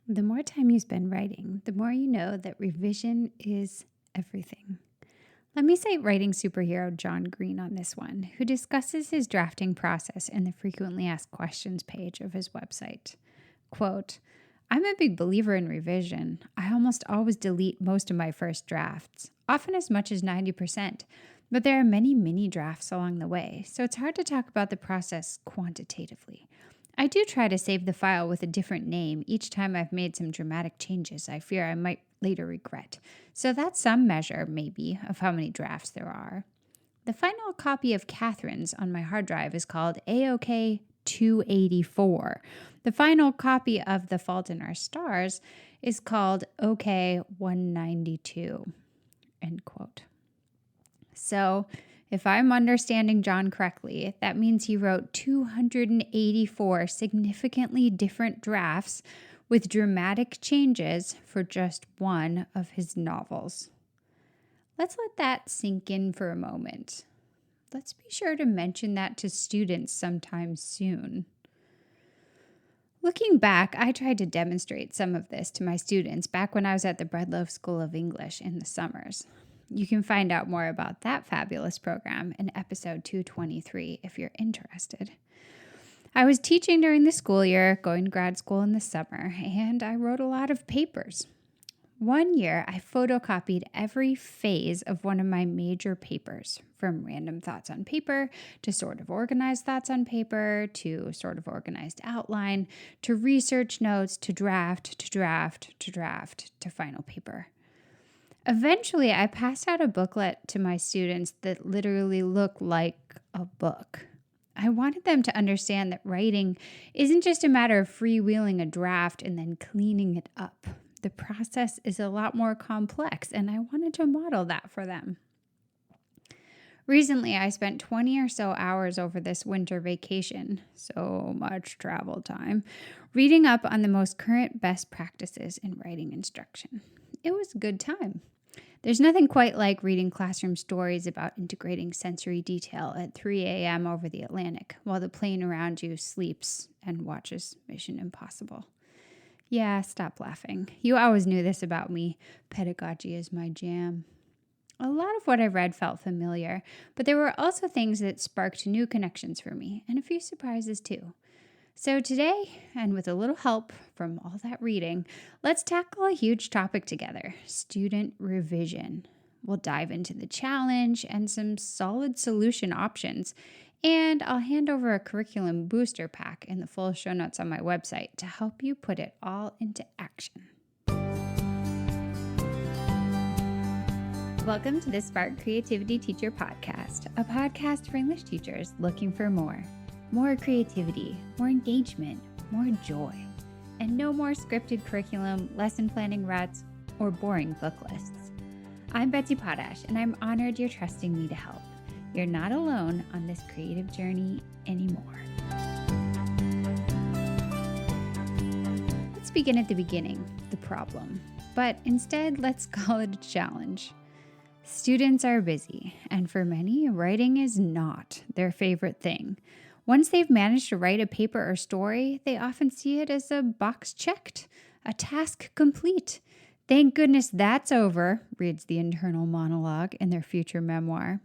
The more time you spend writing, the more you know that revision is everything. Let me cite writing superhero John Green on this one, who discusses his drafting process in the frequently asked questions page of his website. Quote, I'm a big believer in revision. I almost always delete most of my first drafts, often as much as 90%, but there are many mini drafts along the way, so it's hard to talk about the process quantitatively. I do try to save the file with a different name each time I've made some dramatic changes I fear I might later regret. So that's some measure, maybe, of how many drafts there are. The final copy of Catherine's on my hard drive is called AOK 284. The final copy of The Fault in Our Stars is called OK 192. End quote. So, if I'm understanding John correctly, that means he wrote 284 significantly different drafts with dramatic changes for just one of his novels. Let's let that sink in for a moment. Let's be sure to mention that to students sometime soon. Looking back, I tried to demonstrate some of this to my students back when I was at the Breadloaf School of English in the summers. You can find out more about that fabulous program in episode 223 if you're interested. I was teaching during the school year, going to grad school in the summer, and I wrote a lot of papers. One year, I photocopied every phase of one of my major papers, from random thoughts on paper to sort of organized thoughts on paper to sort of organized outline to research notes to draft to final paper. Eventually, I passed out a booklet to my students that literally looked like a book. I wanted them to understand that writing isn't just a matter of freewheeling a draft and then cleaning it up. The process is a lot more complex, and I wanted to model that for them. Recently, I spent 20 or so hours over this winter vacation, so much travel time, reading up on the most current best practices in writing instruction. It was a good time. There's nothing quite like reading classroom stories about integrating sensory detail at 3 a.m. over the Atlantic while the plane around you sleeps and watches Mission Impossible. Yeah, stop laughing. You always knew this about me. Pedagogy is my jam. A lot of what I read felt familiar, but there were also things that sparked new connections for me, and a few surprises too. So today, and with a little help from all that reading, let's tackle a huge topic together: student revision. We'll dive into the challenge and some solid solution options, and I'll hand over a curriculum booster pack in the full show notes on my website to help you put it all into action. Welcome to the Spark Creativity Teacher Podcast, a podcast for English teachers looking for more. More creativity, more engagement, more joy, and no more scripted curriculum, lesson planning ruts, or boring book lists. I'm Betsy Potash, and I'm honored you're trusting me to help. You're not alone on this creative journey anymore. Let's begin at the beginning, the problem. But instead, let's call it a challenge. Students are busy, and for many, writing is not their favorite thing. Once they've managed to write a paper or story, they often see it as a box checked, a task complete. Thank goodness that's over, reads the internal monologue in their future memoir.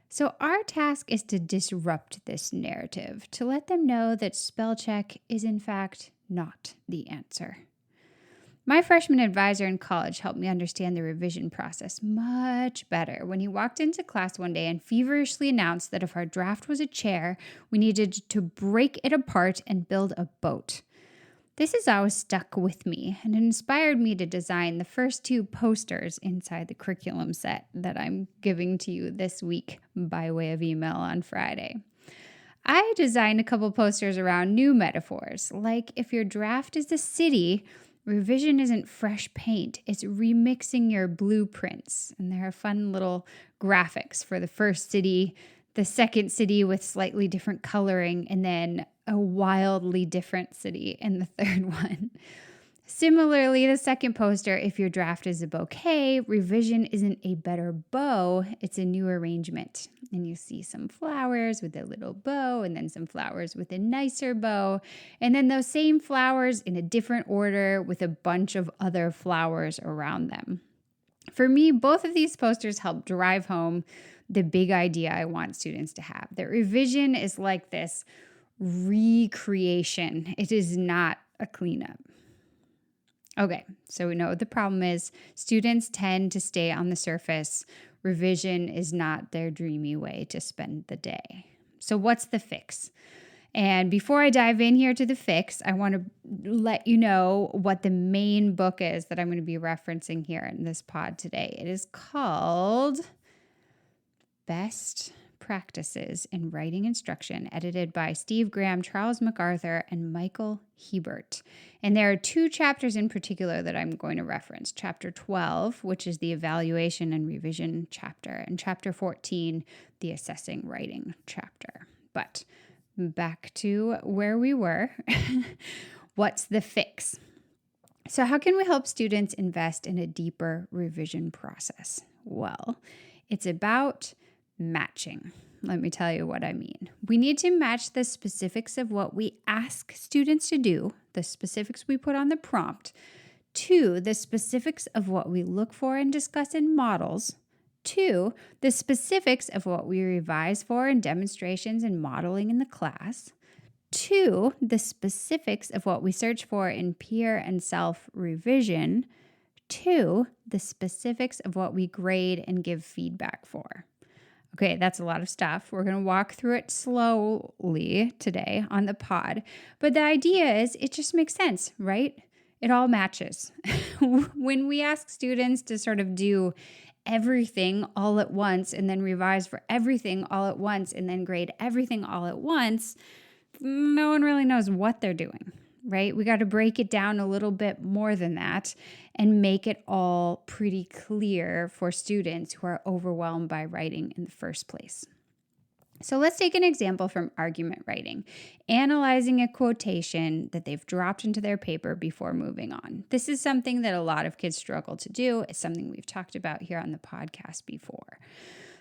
So our task is to disrupt this narrative, to let them know that spell check is in fact not the answer. My freshman advisor in college helped me understand the revision process much better when he walked into class one day and feverishly announced that if our draft was a chair, we needed to break it apart and build a boat. This has always stuck with me and inspired me to design the first 2 posters inside the curriculum set that I'm giving to you this week by way of email on Friday. I designed a couple posters around new metaphors, like if your draft is a city, revision isn't fresh paint, it's remixing your blueprints. And there are fun little graphics for the first city, the second city with slightly different coloring, and then a wildly different city in the third one. Similarly, the second poster, if your draft is a bouquet, revision isn't a better bow, it's a new arrangement. And you see some flowers with a little bow, and then some flowers with a nicer bow, and then those same flowers in a different order with a bunch of other flowers around them. For me, both of these posters help drive home the big idea I want students to have. That revision is like this recreation. It is not a cleanup. Okay, so we know what the problem is. Students tend to stay on the surface. Revision is not their dreamy way to spend the day. So what's the fix? And before I dive in here to the fix, I want to let you know what the main book is that I'm going to be referencing here in this pod today. It is called Best Practices in Writing Instruction, edited by Steve Graham, Charles MacArthur, and Michael Hebert. And there are 2 chapters in particular that I'm going to reference. Chapter 12, which is the evaluation and revision chapter, and chapter 14, the assessing writing chapter. But back to where we were. What's the fix? So how can we help students invest in a deeper revision process? Well, it's about matching. Let me tell you what I mean. We need to match the specifics of what we ask students to do, the specifics we put on the prompt, to the specifics of what we look for and discuss in models, to the specifics of what we revise for in demonstrations and modeling in the class, to the specifics of what we search for in peer and self-revision, to the specifics of what we grade and give feedback for. Okay, that's a lot of stuff. We're going to walk through it slowly today on the pod. But the idea is it just makes sense, right? It all matches. When we ask students to sort of do everything all at once and then revise for everything all at once and then grade everything all at once, no one really knows what they're doing, right? We got to break it down a little bit more than that and make it all pretty clear for students who are overwhelmed by writing in the first place. So let's take an example from argument writing, analyzing a quotation that they've dropped into their paper before moving on. This is something that a lot of kids struggle to do. It's something we've talked about here on the podcast before.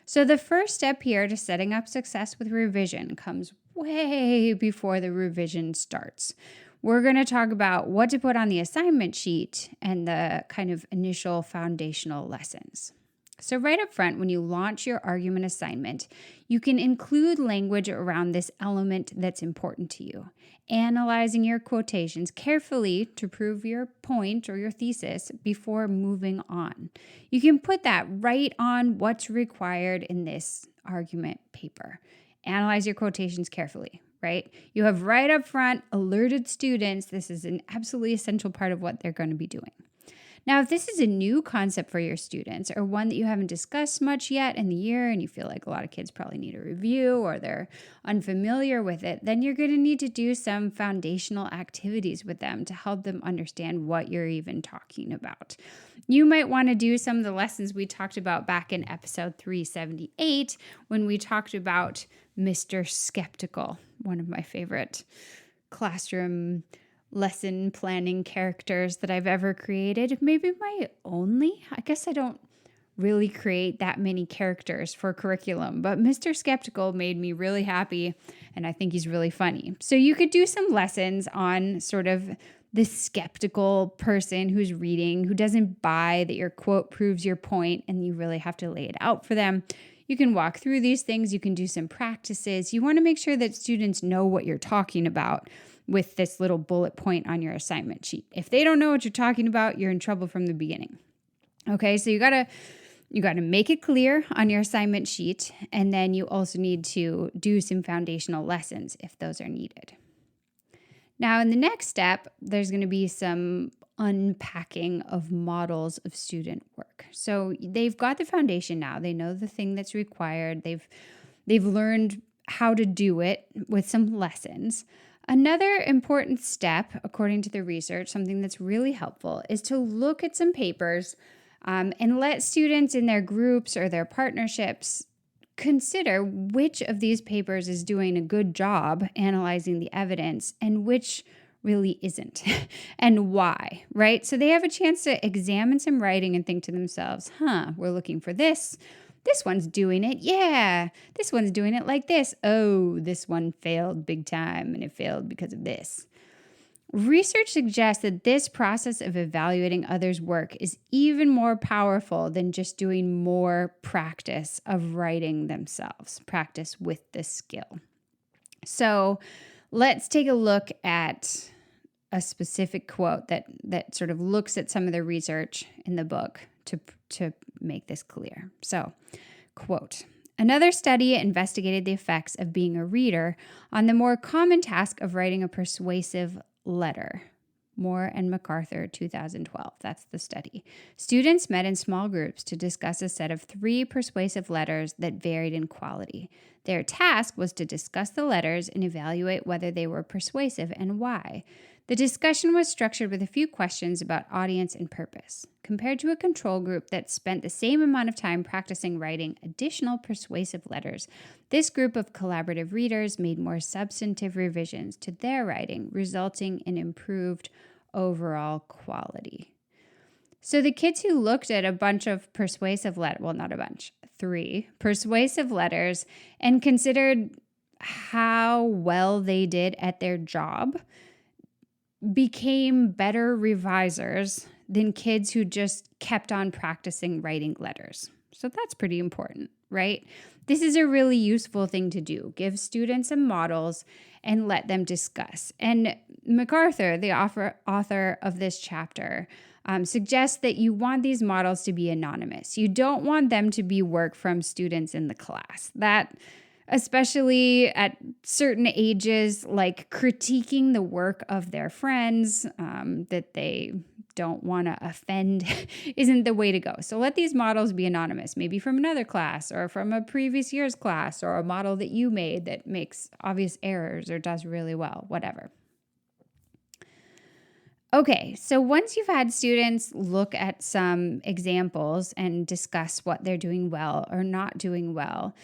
So the first step here to setting up success with revision comes way before the revision starts. We're going to talk about what to put on the assignment sheet and the kind of initial foundational lessons. So right up front, when you launch your argument assignment, you can include language around this element that's important to you, analyzing your quotations carefully to prove your point or your thesis before moving on. You can put that right on what's required in this argument paper. Analyze your quotations carefully, right? You have right up front alerted students. This is an absolutely essential part of what they're going to be doing. Now, if this is a new concept for your students or one that you haven't discussed much yet in the year and you feel like a lot of kids probably need a review or they're unfamiliar with it, then you're going to need to do some foundational activities with them to help them understand what you're even talking about. You might want to do some of the lessons we talked about back in episode 378 when we talked about Mr. Skeptical, one of my favorite classroom lesson planning characters that I've ever created. Maybe my only. I guess I don't really create that many characters for curriculum, but Mr. Skeptical made me really happy, and I think he's really funny. So you could do some lessons on sort of the skeptical person who's reading, who doesn't buy that your quote proves your point, and you really have to lay it out for them. You can walk through these things. You can do some practices. You want to make sure that students know what you're talking about with this little bullet point on your assignment sheet. If they don't know what you're talking about, you're in trouble from the beginning. Okay, so you gotta make it clear on your assignment sheet, and then you also need to do some foundational lessons if those are needed. Now, in the next step, there's going to be some unpacking of models of student work. So they've got the foundation now. They know the thing that's required. They've learned how to do it with some lessons. Another important step, according to the research, something that's really helpful, is to look at some papers and let students in their groups or their partnerships consider which of these papers is doing a good job analyzing the evidence and which really isn't and why, right? So they have a chance to examine some writing and think to themselves, we're looking for this. This one's doing it. Yeah. This one's doing it like this. Oh, this one failed big time and it failed because of this. Research suggests that this process of evaluating others' work is even more powerful than just doing more practice of writing themselves, practice with the skill. So let's take a look at a specific quote that sort of looks at some of the research in the book to make this clear. So, quote, another study investigated the effects of being a reader on the more common task of writing a persuasive letter. Moore and MacArthur, 2012. That's the study. Students met in small groups to discuss a set of 3 persuasive letters that varied in quality. Their task was to discuss the letters and evaluate whether they were persuasive and why. The discussion was structured with a few questions about audience and purpose. Compared to a control group that spent the same amount of time practicing writing additional persuasive letters, this group of collaborative readers made more substantive revisions to their writing, resulting in improved overall quality. So the kids who looked at a bunch of persuasive letters, well, not a bunch, 3 persuasive letters, and considered how well they did at their job, became better revisers than kids who just kept on practicing writing letters. So that's pretty important, right? This is a really useful thing to do. Give students some models and let them discuss. And MacArthur, the author of this chapter, suggests that you want these models to be anonymous. You don't want them to be work from students in the class. That, especially at certain ages, like critiquing the work of their friends that they don't want to offend isn't the way to go. So let these models be anonymous, maybe from another class or from a previous year's class or a model that you made that makes obvious errors or does really well, whatever. Okay, so once you've had students look at some examples and discuss what they're doing well or not doing well,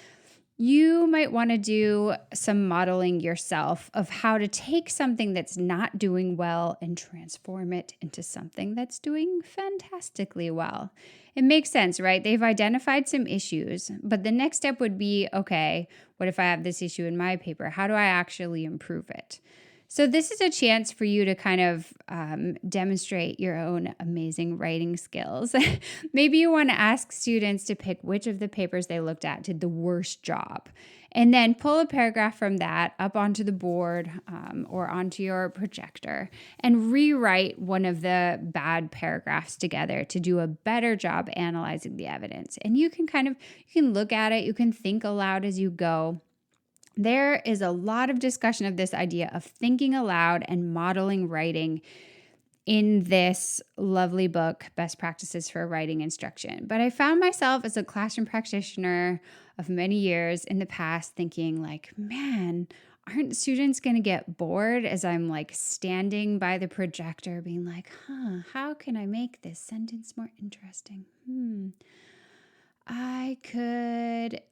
you might want to do some modeling yourself of how to take something that's not doing well and transform it into something that's doing fantastically well. It makes sense, right? They've identified some issues, but the next step would be, okay, what if I have this issue in my paper? How do I actually improve it? So this is a chance for you to kind of demonstrate your own amazing writing skills. Maybe you want to ask students to pick which of the papers they looked at did the worst job, and then pull a paragraph from that up onto the board or onto your projector and rewrite one of the bad paragraphs together to do a better job analyzing the evidence. And you can look at it, you can think aloud as you go. There is a lot of discussion of this idea of thinking aloud and modeling writing in this lovely book, Best Practices for Writing Instruction. But I found myself as a classroom practitioner of many years in the past thinking like, man, aren't students going to get bored as I'm like standing by the projector being like, how can I make this sentence more interesting? I could,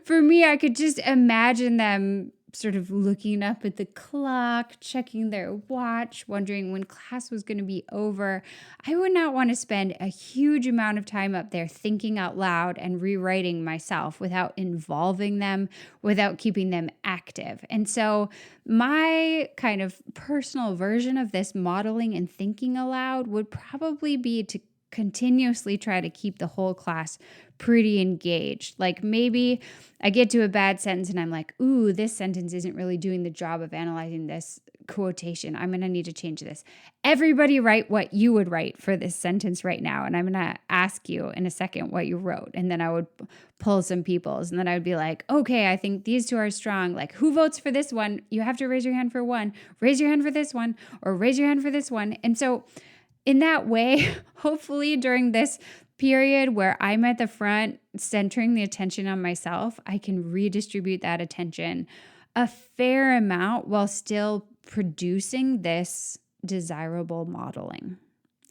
for me, I could just imagine them sort of looking up at the clock, checking their watch, wondering when class was going to be over. I would not want to spend a huge amount of time up there thinking out loud and rewriting myself without involving them, without keeping them active. And so my kind of personal version of this modeling and thinking aloud would probably be to continuously try to keep the whole class pretty engaged. Like maybe I get to a bad sentence and I'm like, ooh, this sentence isn't really doing the job of analyzing this quotation. I'm going to need to change this. Everybody write what you would write for this sentence right now. And I'm going to ask you in a second what you wrote. And then I would pull some people's and then I would be like, okay, I think these two are strong. Like, who votes for this one? You have to raise your hand for one, raise your hand for this one, or raise your hand for this one. And so in that way, hopefully during this period where I'm at the front centering the attention on myself, I can redistribute that attention a fair amount while still producing this desirable modeling.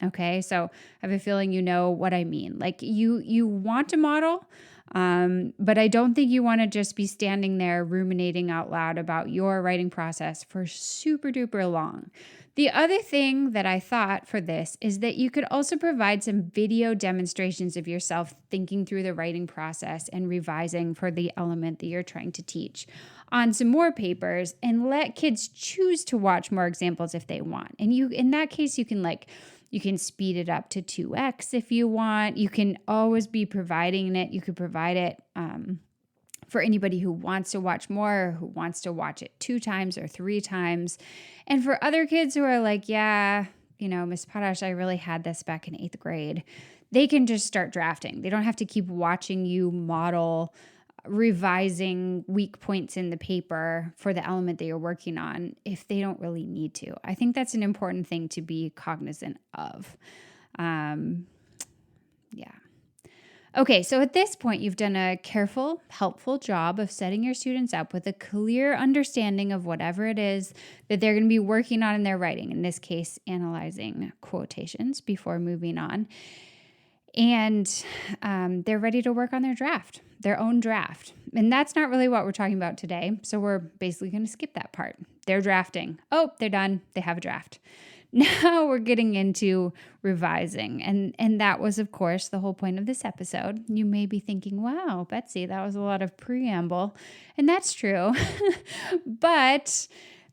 Okay, so I have a feeling you know what I mean. Like you want to model, But I don't think you want to just be standing there ruminating out loud about your writing process for super duper long. The other thing that I thought for this is that you could also provide some video demonstrations of yourself thinking through the writing process and revising for the element that you're trying to teach on some more papers, and let kids choose to watch more examples if they want. And in that case, you can speed it up to 2x if you want. You can always be providing it. You could provide it for anybody who wants to watch more, or who wants to watch it 2 times or 3 times. And for other kids who are like, yeah, Miss Potash, I really had this back in 8th grade, they can just start drafting. They don't have to keep watching you model revising weak points in the paper for the element that you're working on if they don't really need to. I think that's an important thing to be cognizant of. Yeah. Okay, so at this point, you've done a careful, helpful job of setting your students up with a clear understanding of whatever it is that they're going to be working on in their writing, in this case, analyzing quotations before moving on. And they're ready to work on their own draft. And that's not really what we're talking about today, so we're basically going to skip that part. They're drafting. Oh, they're done. They have a draft. Now we're getting into revising. And that was, of course, the whole point of this episode. You may be thinking, wow, Betsy, that was a lot of preamble. And that's true. But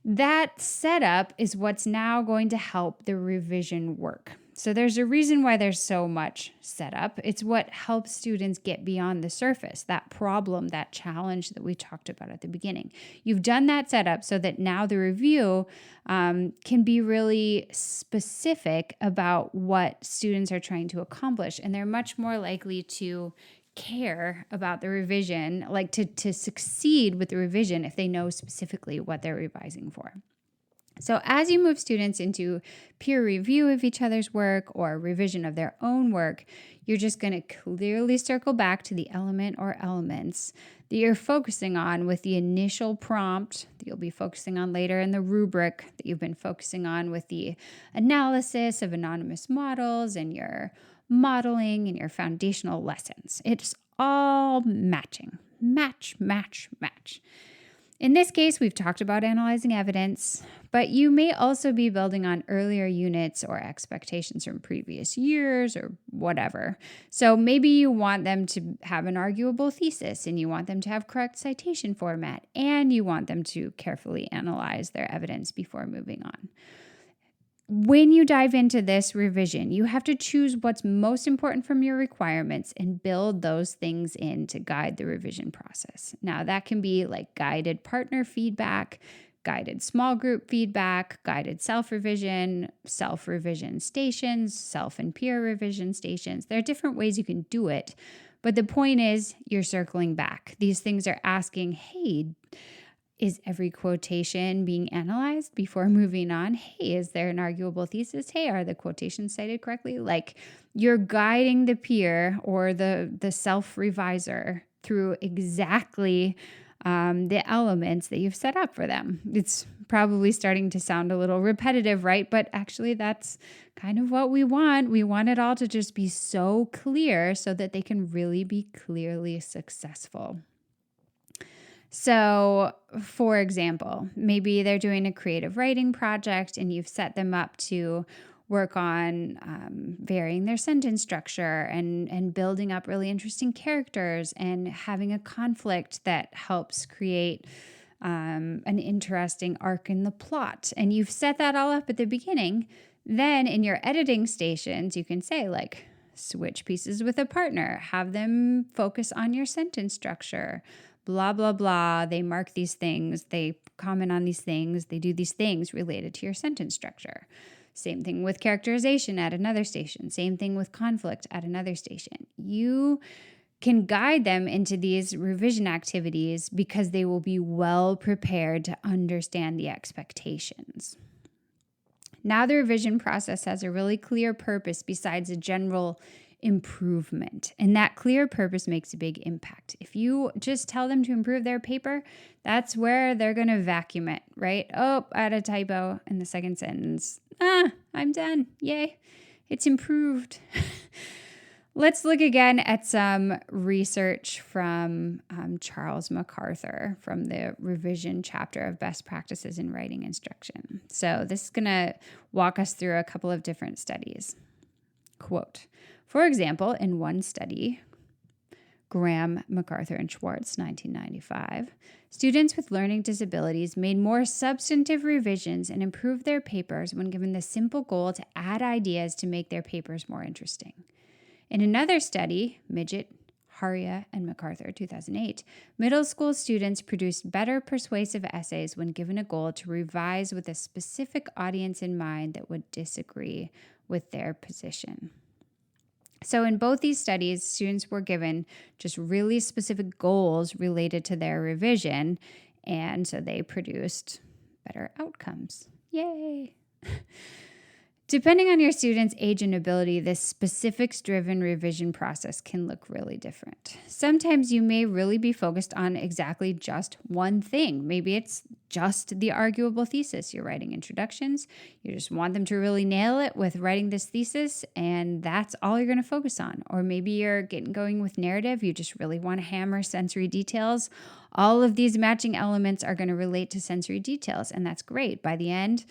that setup is what's now going to help the revision work. So there's a reason why there's so much setup. It's what helps students get beyond the surface, that problem, that challenge that we talked about at the beginning. You've done that setup so that now the review can be really specific about what students are trying to accomplish, and they're much more likely to care about the revision, like to succeed with the revision if they know specifically what they're revising for. So as you move students into peer review of each other's work or revision of their own work, you're just going to clearly circle back to the element or elements that you're focusing on with the initial prompt that you'll be focusing on later in the rubric that you've been focusing on with the analysis of anonymous models and your modeling and your foundational lessons. It's all matching. Match, match, match. In this case, we've talked about analyzing evidence, but you may also be building on earlier units or expectations from previous years or whatever. So maybe you want them to have an arguable thesis, and you want them to have correct citation format, and you want them to carefully analyze their evidence before moving on. When you dive into this revision, you have to choose what's most important from your requirements and build those things in to guide the revision process. Now, that can be like guided partner feedback, guided small group feedback, guided self-revision stations, self and peer revision stations. There are different ways you can do it, but the point is you're circling back. These things are asking, hey, is every quotation being analyzed before moving on? Hey, is there an arguable thesis? Hey, are the quotations cited correctly? Like, you're guiding the peer or the self-reviser through exactly the elements that you've set up for them. It's probably starting to sound a little repetitive, right? But actually, that's kind of what we want. We want it all to just be so clear so that they can really be clearly successful. So, for example, maybe they're doing a creative writing project and you've set them up to work on varying their sentence structure and building up really interesting characters and having a conflict that helps create an interesting arc in the plot. And you've set that all up at the beginning. Then in your editing stations, you can say like, switch pieces with a partner, have them focus on your sentence structure, blah, blah, blah. They mark these things. They comment on these things. They do these things related to your sentence structure. Same thing with characterization at another station. Same thing with conflict at another station. You can guide them into these revision activities because they will be well prepared to understand the expectations. Now the revision process has a really clear purpose besides a general improvement. And that clear purpose makes a big impact. If you just tell them to improve their paper, that's where they're going to vacuum it, right? Oh, I had a typo in the second sentence. I'm done. Yay. It's improved. Let's look again at some research from Charles MacArthur from the revision chapter of Best Practices in Writing Instruction. So this is going to walk us through a couple of different studies. Quote, for example, in one study, Graham, MacArthur, and Schwartz, 1995, students with learning disabilities made more substantive revisions and improved their papers when given the simple goal to add ideas to make their papers more interesting. In another study, Midget, Haria, and MacArthur, 2008, middle school students produced better persuasive essays when given a goal to revise with a specific audience in mind that would disagree with their position. So in both these studies, students were given just really specific goals related to their revision, and so they produced better outcomes. Yay! Depending on your student's age and ability, this specifics-driven revision process can look really different. Sometimes you may really be focused on exactly just one thing. Maybe it's just the arguable thesis. You're writing introductions. You just want them to really nail it with writing this thesis, and that's all you're going to focus on. Or maybe you're getting going with narrative. You just really want to hammer sensory details. All of these matching elements are going to relate to sensory details, and that's great. By the end,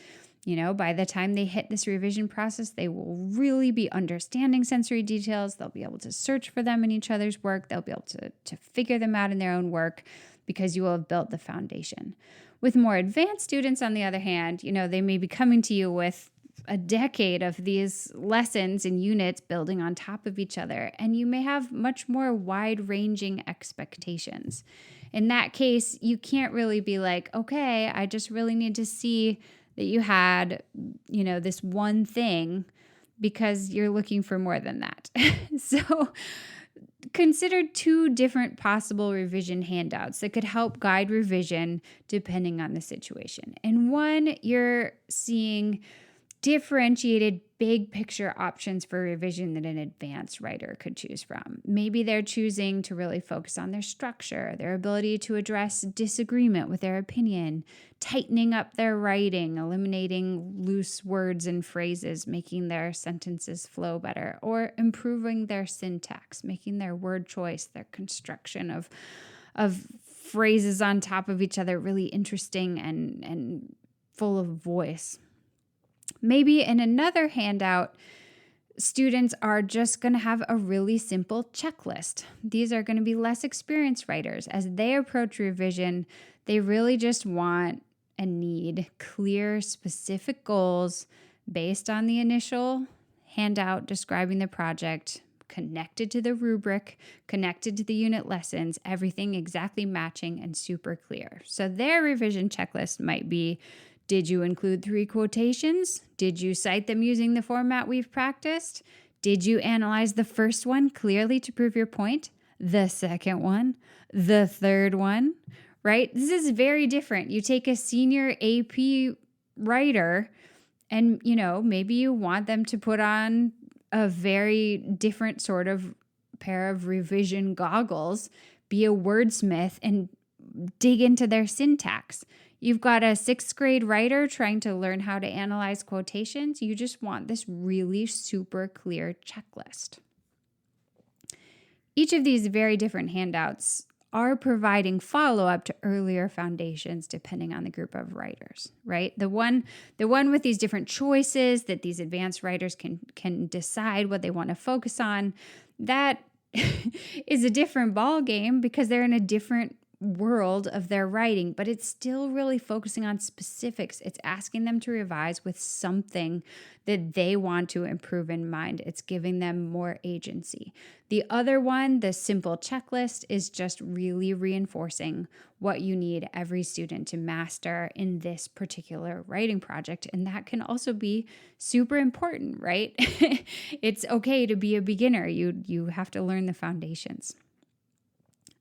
by the time they hit this revision process, they will really be understanding sensory details. They'll be able to search for them in each other's work. They'll be able to figure them out in their own work because you will have built the foundation. With more advanced students, on the other hand, they may be coming to you with a decade of these lessons and units building on top of each other, and you may have much more wide-ranging expectations. In that case, you can't really be like, okay, I just really need to see that you had, this one thing, because you're looking for more than that. So consider two different possible revision handouts that could help guide revision depending on the situation. In one, you're seeing differentiated big picture options for revision that an advanced writer could choose from. Maybe they're choosing to really focus on their structure, their ability to address disagreement with their opinion, tightening up their writing, eliminating loose words and phrases, making their sentences flow better, or improving their syntax, making their word choice, their construction of phrases on top of each other really interesting and full of voice. Maybe in another handout, students are just going to have a really simple checklist. These are going to be less experienced writers. As they approach revision, they really just want and need clear, specific goals based on the initial handout describing the project, connected to the rubric, connected to the unit lessons, everything exactly matching and super clear. So their revision checklist might be, did you include 3 quotations? Did you cite them using the format we've practiced? Did you analyze the first one clearly to prove your point? The second one? The third one? Right? This is very different. You take a senior AP writer and, maybe you want them to put on a very different sort of pair of revision goggles, be a wordsmith, and dig into their syntax. You've got a 6th grade writer trying to learn how to analyze quotations. You just want this really super clear checklist. Each of these very different handouts are providing follow-up to earlier foundations depending on the group of writers, right? The one with these different choices that these advanced writers can decide what they want to focus on, that is a different ball game because they're in a different world of their writing, but it's still really focusing on specifics. It's asking them to revise with something that they want to improve in mind. It's giving them more agency. The other one, the simple checklist, is just really reinforcing what you need every student to master in this particular writing project. And that can also be super important, right? It's okay to be a beginner. You have to learn the foundations.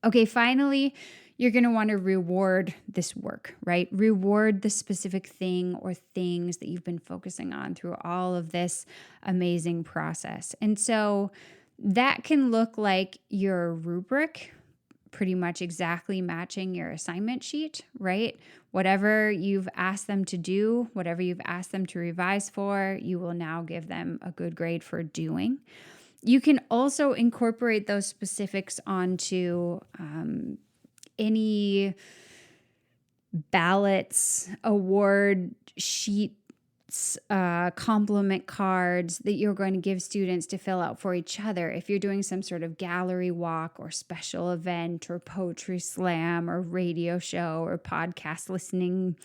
Okay, finally, you're going to want to reward this work, right? Reward the specific thing or things that you've been focusing on through all of this amazing process. And so that can look like your rubric, pretty much exactly matching your assignment sheet, right? Whatever you've asked them to do, whatever you've asked them to revise for, you will now give them a good grade for doing. You can also incorporate those specifics onto any ballots, award sheets, compliment cards that you're going to give students to fill out for each other. If you're doing some sort of gallery walk or special event or poetry slam or radio show or podcast listening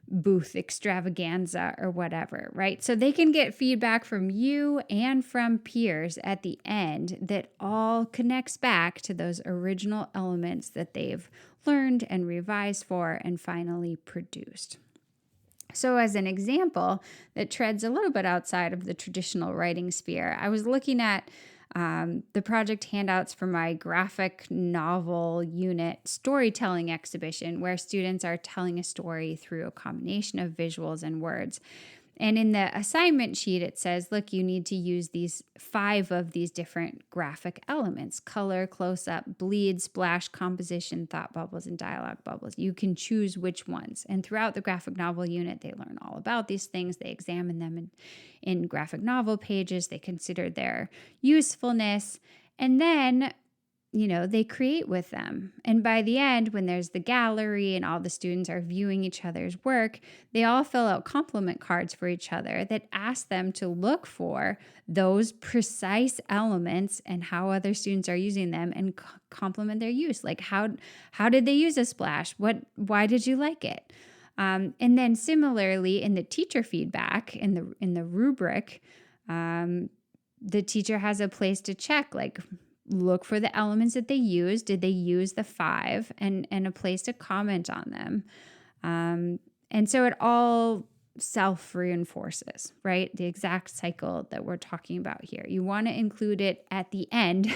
booth extravaganza or whatever, right? So they can get feedback from you and from peers at the end that all connects back to those original elements that they've learned and revised for and finally produced. So as an example that treads a little bit outside of the traditional writing sphere, I was looking at the project handouts for my graphic novel unit storytelling exhibition, where students are telling a story through a combination of visuals and words. And in the assignment sheet, it says, look, you need to use these 5 of these different graphic elements: color, close-up, bleed, splash, composition, thought bubbles, and dialogue bubbles. You can choose which ones. And throughout the graphic novel unit, they learn all about these things. They examine them in graphic novel pages. They consider their usefulness. And then they create with them. And by the end, when there's the gallery and all the students are viewing each other's work, they all fill out compliment cards for each other that ask them to look for those precise elements and how other students are using them and compliment their use. Like how did they use a splash? Why did you like it? And then similarly in the teacher feedback, in the rubric, the teacher has a place to check, like, look for the elements that they use. Did they use the 5? And a place to comment on them. And so it all self-reinforces, right? The exact cycle that we're talking about here. You want to include it at the end.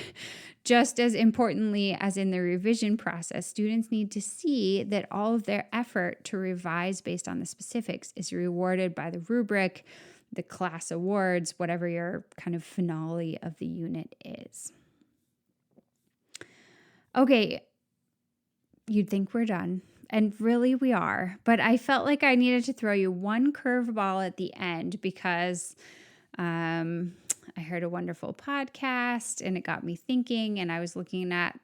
Just as importantly as in the revision process, students need to see that all of their effort to revise based on the specifics is rewarded by the rubric, the class awards, whatever your kind of finale of the unit is. Okay, you'd think we're done, and really we are, but I felt like I needed to throw you one curveball at the end because I heard a wonderful podcast and it got me thinking, and I was looking at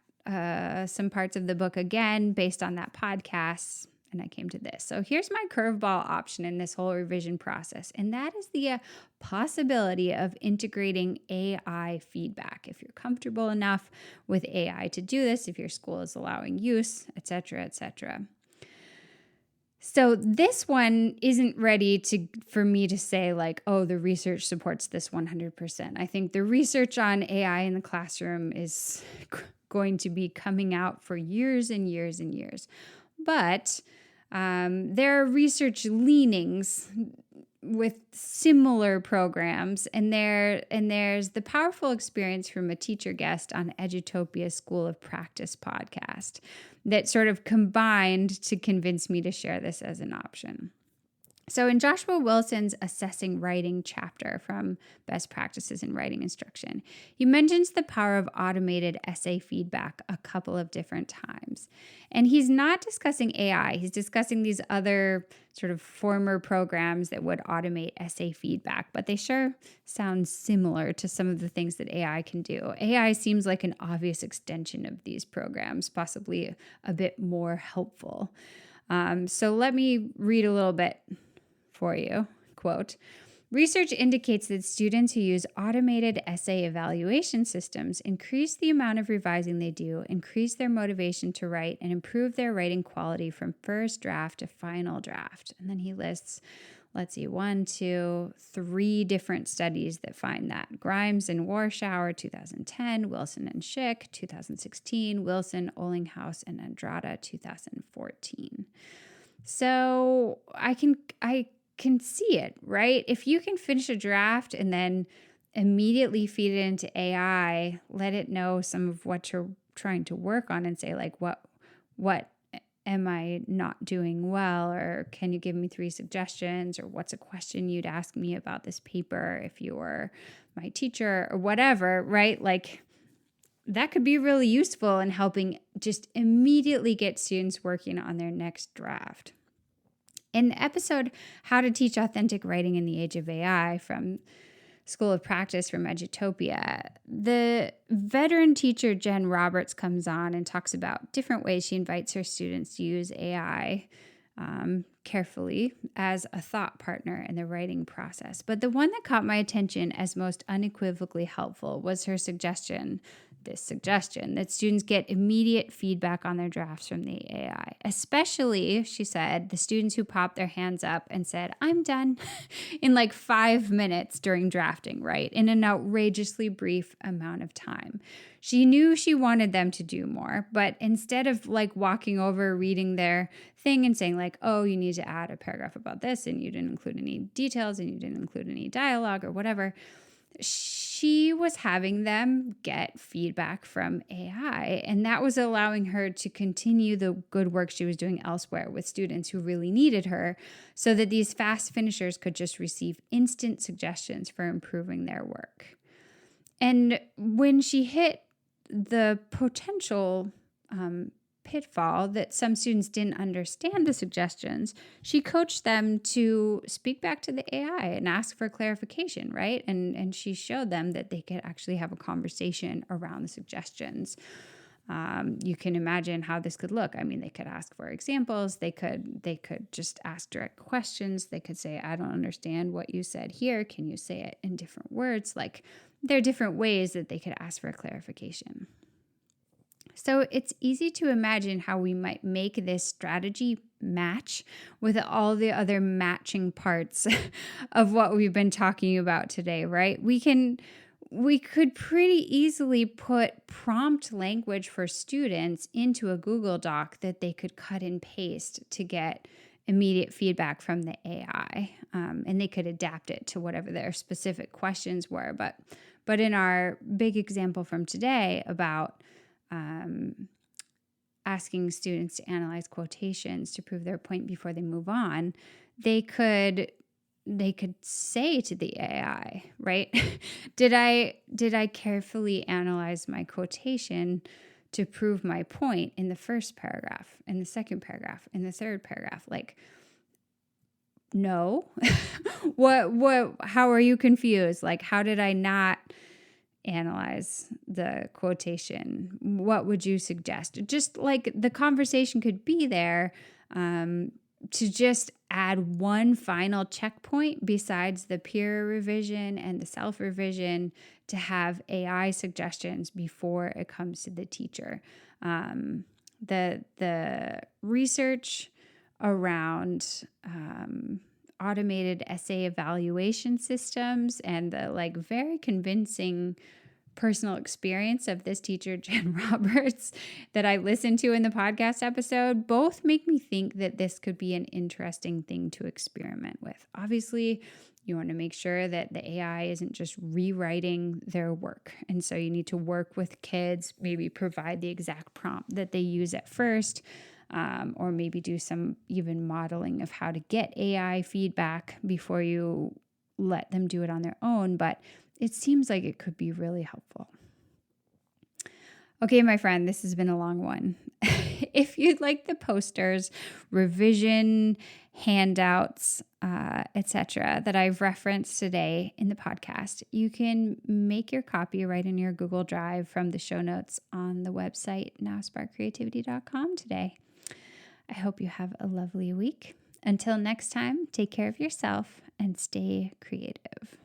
some parts of the book again based on that podcast, and I came to this. So here's my curveball option in this whole revision process, and that is the possibility of integrating AI feedback. If you're comfortable enough with AI to do this, if your school is allowing use, et cetera, et cetera. So this one isn't ready for me to say like, oh, the research supports this 100%. I think the research on AI in the classroom is going to be coming out for years and years and years. But there are research leanings with similar programs, and there's the powerful experience from a teacher guest on Edutopia's School of Practice podcast that sort of combined to convince me to share this as an option. So in Joshua Wilson's Assessing Writing chapter from Best Practices in Writing Instruction, he mentions the power of automated essay feedback a couple of different times. And he's not discussing AI. He's discussing these other sort of former programs that would automate essay feedback, but they sure sound similar to some of the things that AI can do. AI seems like an obvious extension of these programs, possibly a bit more helpful. So let me read a little bit for you. Quote, research indicates that students who use automated essay evaluation systems increase the amount of revising they do, increase their motivation to write, and improve their writing quality from first draft to final draft. And then he lists, 1, 2, 3 different studies that find that. Grimes and Warschauer, 2010, Wilson and Schick, 2016, Wilson, Ollinghouse, and Andrada, 2014. So I can see it, right? If you can finish a draft and then immediately feed it into AI, let it know some of what you're trying to work on and say like, what am I not doing well? Or can you give me 3 suggestions? Or what's a question you'd ask me about this paper if you were my teacher or whatever, right? Like that could be really useful in helping just immediately get students working on their next draft. In the episode, How to Teach Authentic Writing in the Age of AI from School of Practice from Edutopia. The veteran teacher, Jen Roberts, comes on and talks about different ways she invites her students to use AI carefully as a thought partner in the writing process. But the one that caught my attention as most unequivocally helpful was her suggestion that students get immediate feedback on their drafts from the AI, especially, she said, the students who popped their hands up and said, "I'm done," in like 5 minutes during drafting, right? In an outrageously brief amount of time. She knew she wanted them to do more, but instead of like walking over, reading their thing and saying like, "Oh, you need to add a paragraph about this and you didn't include any details and you didn't include any dialogue," or whatever, she was having them get feedback from AI, and that was allowing her to continue the good work she was doing elsewhere with students who really needed her, so that these fast finishers could just receive instant suggestions for improving their work. And when she hit the potential pitfall that some students didn't understand the suggestions, she coached them to speak back to the AI and ask for clarification, right? And she showed them that they could actually have a conversation around the suggestions. You can imagine how this could look. I mean, they could ask for examples. They could just ask direct questions. They could say, "I don't understand what you said here. Can you say it in different words?" Like, there are different ways that they could ask for clarification. So it's easy to imagine how we might make this strategy match with all the other matching parts of what we've been talking about today, right? We could pretty easily put prompt language for students into a Google Doc that they could cut and paste to get immediate feedback from the AI, and they could adapt it to whatever their specific questions were. But in our big example from today about asking students to analyze quotations to prove their point before they move on, they could say to the AI, right? did I carefully analyze my quotation to prove my point in the first paragraph, in the second paragraph, in the third paragraph? Like, no. How are you confused? Like, how did I not analyze the quotation? What would you suggest? Just like the conversation could be there to just add one final checkpoint besides the peer revision and the self-revision, to have AI suggestions before it comes to the teacher. The research around automated essay evaluation systems and the like very convincing personal experience of this teacher, Jen Roberts, that I listened to in the podcast episode, both make me think that this could be an interesting thing to experiment with. Obviously, you want to make sure that the AI isn't just rewriting their work. And so you need to work with kids, maybe provide the exact prompt that they use at first, or maybe do some even modeling of how to get AI feedback before you let them do it on their own. But it seems like it could be really helpful. Okay, my friend, this has been a long one. If you'd like the posters, revision, handouts, etc., that I've referenced today in the podcast, you can make your copy right in your Google Drive from the show notes on the website nowsparkcreativity.com today. I hope you have a lovely week. Until next time, take care of yourself and stay creative.